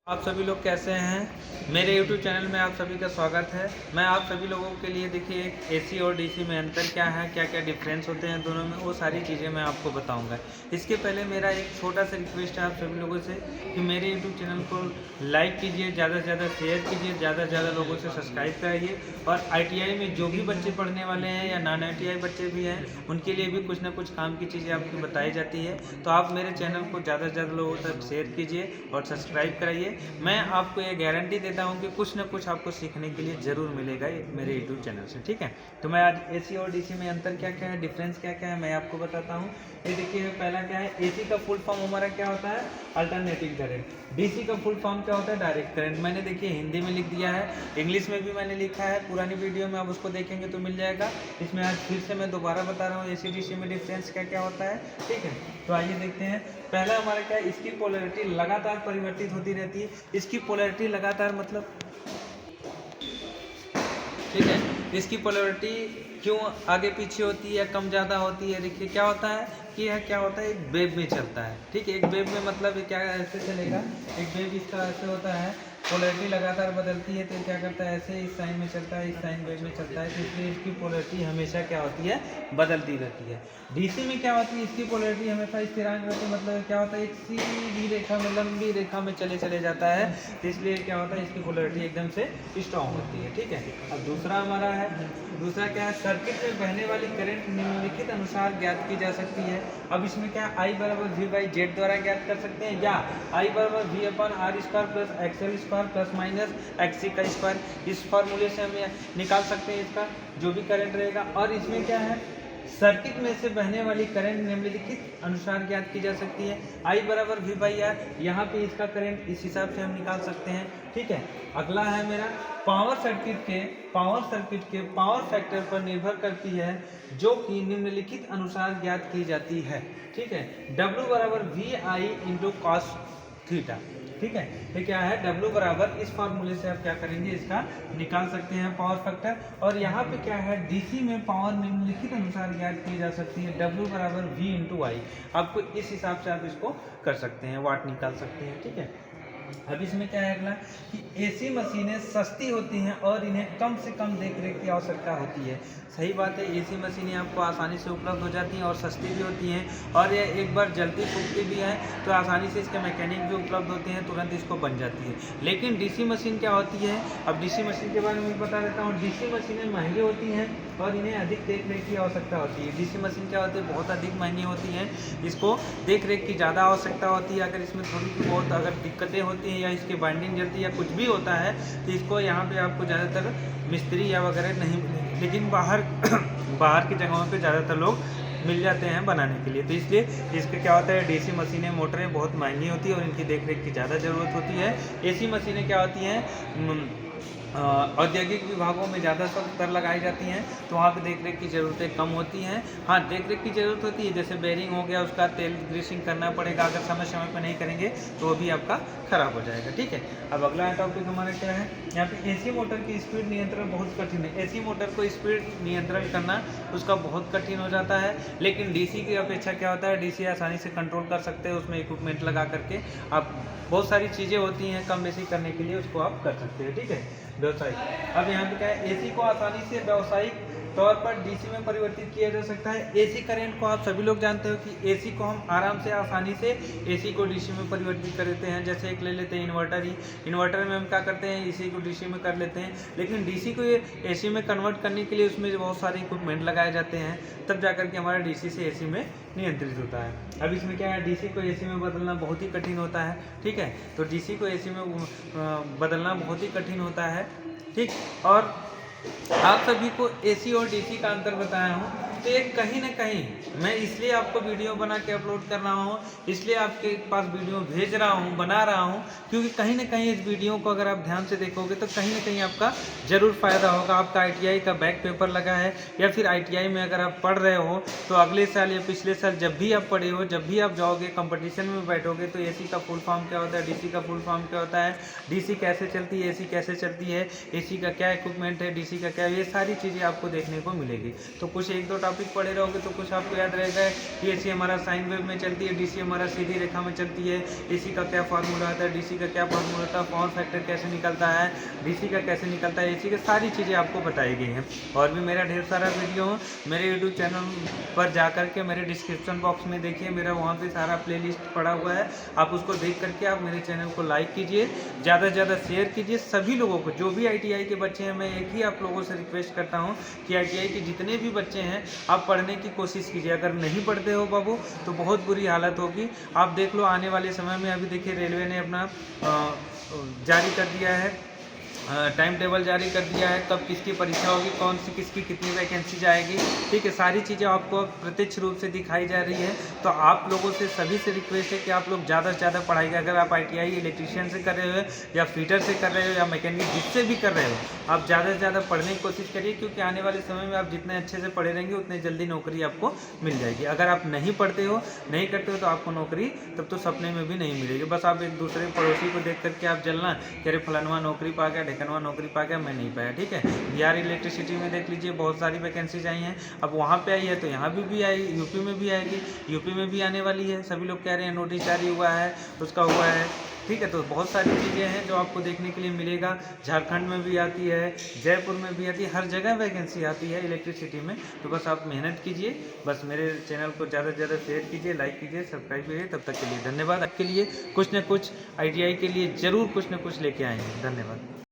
आप सभी लोग कैसे हैं। मेरे YouTube चैनल में आप सभी का स्वागत है। मैं आप सभी लोगों के लिए देखिए एक AC और DC में अंतर क्या है, क्या क्या डिफरेंस होते हैं दोनों में, वो सारी चीज़ें मैं आपको बताऊंगा। इसके पहले मेरा एक छोटा सा रिक्वेस्ट है आप सभी लोगों से कि मेरे YouTube चैनल को लाइक कीजिए, ज़्यादा से ज़्यादा शेयर कीजिए, ज़्यादा से ज़्यादा लोगों से सब्सक्राइब कराइए। और ITI में जो भी बच्चे पढ़ने वाले हैं या नॉन ITI बच्चे भी हैं, उनके लिए भी कुछ ना कुछ काम की चीज़ें आपकी बताई जाती है। तो आप मेरे चैनल को ज़्यादा से ज़्यादा लोगों तक शेयर कीजिए और सब्सक्राइब कराइए। मैं आपको ये गारंटी देता हूँ कि कुछ ना कुछ आपको सीखने के लिए ज़रूर मिलेगा मेरे YouTube चैनल से, ठीक है। तो मैं आज AC और DC में अंतर क्या क्या है, डिफरेंस क्या क्या है, मैं आपको बताता हूँ। ये देखिए पहला क्या है, AC का फुल फॉर्म हमारा क्या होता है, अल्टरनेटिंग करंट। DC का फुल फॉर्म क्या होता है, डायरेक्ट करंट। मैंने देखिए हिंदी में लिख दिया है, इंग्लिश में भी मैंने लिखा है, पुरानी वीडियो में आप उसको देखेंगे तो मिल जाएगा। इसमें आज फिर से मैं दोबारा बता रहा हूँ AC DC में डिफरेंस क्या क्या होता है, ठीक है। तो आइए देखते हैं। पहला हमारा क्या है, इसकी पोलैरिटी लगातार परिवर्तित होती रहती है। इसकी पोलैरिटी लगातार मतलब, ठीक है, इसकी पोलैरिटी क्यों आगे पीछे होती है या कम ज़्यादा होती है। देखिए क्या होता है कि यह क्या होता है, एक वेव में चलता है, ठीक है। एक वेव में मतलब क्या ऐसे चलेगा, एक वेव इसका ऐसे होता है, पोलैरिटी लगातार बदलती है तो क्या करता है, ऐसे इस साइन में चलता है, इस साइन वेव में चलता है, तो इसलिए इसकी पोलैरिटी हमेशा क्या होती है, बदलती रहती है। DC में क्या होती है, इसकी पोलैरिटी हमेशा स्थिरांक रहती है, मतलब क्या होता है, एक सीधी रेखा में, लंबी रेखा में चले जाता है, तो इसलिए क्या होता है, इसकी पोलैरिटी एकदम से स्ट्रॉन्ग होती है, ठीक है। अब दूसरा हमारा है, दूसरा क्या है, सर्किट में बहने वाली करंट निम्नलिखित अनुसार ज्ञात की जा सकती है। अब इसमें क्या I बराबर V/Z द्वारा ज्ञात कर सकते हैं, या I बराबर V/R² plus XL² plus minus XC का स्क्वायर, इस फॉर्मूले से हम निकाल सकते हैं इसका जो भी करंट रहेगा। और इसमें क्या है, सर्किट में से बहने वाली करंट निम्नलिखित अनुसार ज्ञात की जा सकती है। I बराबर V/R, यहाँ पे इसका करंट इस हिसाब से हम निकाल सकते हैं, ठीक है। अगला है मेरा, पावर सर्किट के पावर फैक्टर पर निर्भर करती है, जो कि निम्नलिखित अनुसार ज्ञात की जाती है, ठीक है। W बराबर VI इंटू कॉस थीटा, ठीक है। ये क्या है, W बराबर, इस फॉर्मूले से आप क्या करेंगे, इसका निकाल सकते हैं पावर फैक्टर। और यहाँ पे क्या है, DC में पावर निम्नलिखित अनुसार ज्ञात की जा सकती है, W बराबर V इंटू आई। आपको इस हिसाब से आप इसको कर सकते हैं, वाट निकाल सकते हैं, ठीक है। अब इसमें क्या है अगला, कि AC मशीनें सस्ती होती हैं और इन्हें कम से कम देखरेख की आवश्यकता होती है। सही बात है, AC मशीनें आपको आसानी से उपलब्ध हो जाती हैं और सस्ती भी होती हैं, और ये एक बार जल्दी फूकती भी हैं तो आसानी से इसके मैकेनिक भी उपलब्ध होते हैं, तुरंत इसको बन जाती है। लेकिन DC मशीन क्या होती है, अब DC मशीन के बारे में बता देता हूँ। DC मशीनें महंगी होती हैं और इन्हें अधिक देख रेख की आवश्यकता होती है। DC मशीन क्या होती है, बहुत अधिक महंगी होती हैं, इसको देख रेख की ज़्यादा आवश्यकता होती है। अगर इसमें थोड़ी बहुत अगर दिक्कतें होती हैं या इसकी बाइंडिंग जलती है या कुछ भी होता है, तो इसको यहाँ पे आपको ज़्यादातर मिस्त्री या वगैरह नहीं मिलेंगे, लेकिन बाहर बाहर की जगहों पे ज़्यादातर लोग मिल जाते हैं बनाने के लिए। तो इसलिए इसके क्या होता है, DC मशीनें, मोटरें बहुत महंगी होती है और इनकी देख रेख की ज़्यादा ज़रूरत होती है। AC मशीनें क्या होती हैं, औद्योगिक विभागों में ज़्यादातर लगाई जाती हैं, तो वहाँ पे देख रेख की ज़रूरतें कम होती हैं। हाँ, देख रेख की ज़रूरत होती है, जैसे बेरिंग हो गया, उसका तेल ग्रीसिंग करना पड़ेगा, अगर समय समय पर नहीं करेंगे तो वो भी आपका ख़राब हो जाएगा, ठीक है। अब अगला टॉपिक हमारा क्या है, यहाँ पे AC मोटर की स्पीड नियंत्रण बहुत कठिन है। AC मोटर को स्पीड नियंत्रण करना उसका बहुत कठिन हो जाता है, लेकिन DC की अपेक्षा क्या होता है, DC आसानी से कंट्रोल कर सकते हैं, उसमें इक्विपमेंट लगा करके आप बहुत सारी चीज़ें होती हैं कम बेसी करने के लिए, उसको आप कर सकते हैं, ठीक है। व्यवसायिक, अब यहाँ पे क्या है, AC को आसानी से व्यावसायिक तौर पर DC में परिवर्तित किया जा सकता है। AC करंट को आप सभी लोग जानते हो कि AC को हम आराम से आसानी से AC को DC में परिवर्तित कर देते हैं। जैसे एक ले लेते हैं इन्वर्टर ही, इन्वर्टर में हम क्या करते हैं, AC को DC में कर लेते हैं, लेकिन DC को AC में कन्वर्ट करने के लिए उसमें बहुत सारे इक्विपमेंट लगाए जाते हैं, तब जाकर के हमारा DC से AC में नियंत्रित होता है। अब इसमें क्या है, DC को AC में बदलना बहुत ही कठिन होता है, ठीक है। तो DC को AC में बदलना बहुत ही कठिन होता है, ठीक। और आप सभी को AC और DC का अंतर बताया हूँ, तो ये कहीं ना कहीं मैं इसलिए आपको वीडियो बना के अपलोड कर रहा हूँ, इसलिए आपके पास वीडियो भेज रहा हूँ, बना रहा हूँ, क्योंकि कहीं ना कहीं इस वीडियो को अगर आप ध्यान से देखोगे तो कहीं ना कहीं आपका ज़रूर फ़ायदा होगा। आपका ITI का बैक पेपर लगा है, या फिर ITI में अगर आप पढ़ रहे हो, तो अगले साल या पिछले साल जब भी आप पढ़े हो, जब भी आप जाओगे कंपटीशन में बैठोगे, तो AC का फुल फॉर्म क्या होता है, DC का फुल फॉर्म क्या होता है, DC कैसे चलती है, AC कैसे चलती है, AC का क्या इक्विपमेंट है, DC का क्या, ये सारी चीज़ें आपको देखने को मिलेगी। तो कुछ एक दो टॉपिक पढ़े रहोगे तो कुछ आपको याद रहेगा कि एसी हमारा साइन वेव में चलती है, डीसी हमारा सीधी रेखा में चलती है, एसी का क्या फार्मूला होता है, डीसी का क्या फार्मूला होता है, फॉर्म फैक्टर कैसे निकलता है, डीसी का कैसे निकलता है, एसी की सारी चीज़ें आपको बताई गई हैं। और भी मेरा ढेर सारा वीडियो मेरे यूट्यूब चैनल पर जा करके मेरे डिस्क्रिप्शन बॉक्स में देखिए, मेरा वहाँ पे सारा प्लेलिस्ट पड़ा हुआ है, आप उसको देख करके आप मेरे चैनल को लाइक कीजिए, ज़्यादा से ज़्यादा शेयर कीजिए। सभी लोगों को, जो भी ITI के बच्चे हैं, मैं एक ही आप लोगों से रिक्वेस्ट करता हूँ कि ITI के जितने भी बच्चे हैं आप पढ़ने की कोशिश कीजिए। अगर नहीं पढ़ते हो बाबू तो बहुत बुरी हालत होगी। आप देख लो आने वाले समय में, अभी देखिए रेलवे ने अपना जारी कर दिया है, टाइम टेबल जारी कर दिया है, कब किसकी परीक्षा होगी, कौन सी किसकी कितनी वैकेंसी जाएगी, ठीक है, सारी चीज़ें आपको प्रत्यक्ष रूप से दिखाई जा रही है। तो आप लोगों से सभी से रिक्वेस्ट है कि आप लोग ज़्यादा से ज़्यादा पढ़ाई, अगर आप ITI इलेक्ट्रीशियन से कर रहे हो या फिटर से कर रहे हो या मैकेनिक जिससे भी कर रहे हो, आप ज़्यादा से ज़्यादा पढ़ने की कोशिश करिए, क्योंकि आने वाले समय में आप जितने अच्छे से पढ़े रहेंगे उतने जल्दी नौकरी आपको मिल जाएगी। अगर आप नहीं पढ़ते हो, नहीं करते हो, तो आपको नौकरी तब तो सपने में भी नहीं मिलेगी। बस आप एक दूसरे पड़ोसी को देख करके आप जलना कि अरे फलानवा नौकरी पा गया, ढेकनवा नौकरी पा गया, मैं नहीं पाया, ठीक है। बिहार इलेक्ट्रिसिटी में देख लीजिए, बहुत सारी वैकेंसीज आई हैं, अब वहाँ पे आई है तो यहाँ भी आई, यूपी में भी आएगी, यूपी में भी आने वाली है, सभी लोग कह रहे हैं, नोटिस जारी हुआ है, उसका हुआ है, ठीक है। तो बहुत सारी चीज़ें हैं जो आपको देखने के लिए मिलेगा। झारखंड में भी आती है, जयपुर में भी आती है, हर जगह वैकेंसी आती है इलेक्ट्रिसिटी में। तो बस आप मेहनत कीजिए, बस मेरे चैनल को ज़्यादा से ज़्यादा शेयर कीजिए, लाइक कीजिए, सब्सक्राइब कीजिए। तब तक के लिए धन्यवाद। आपके लिए कुछ न कुछ ITI के लिए ज़रूर कुछ न कुछ लेके आएंगे। धन्यवाद।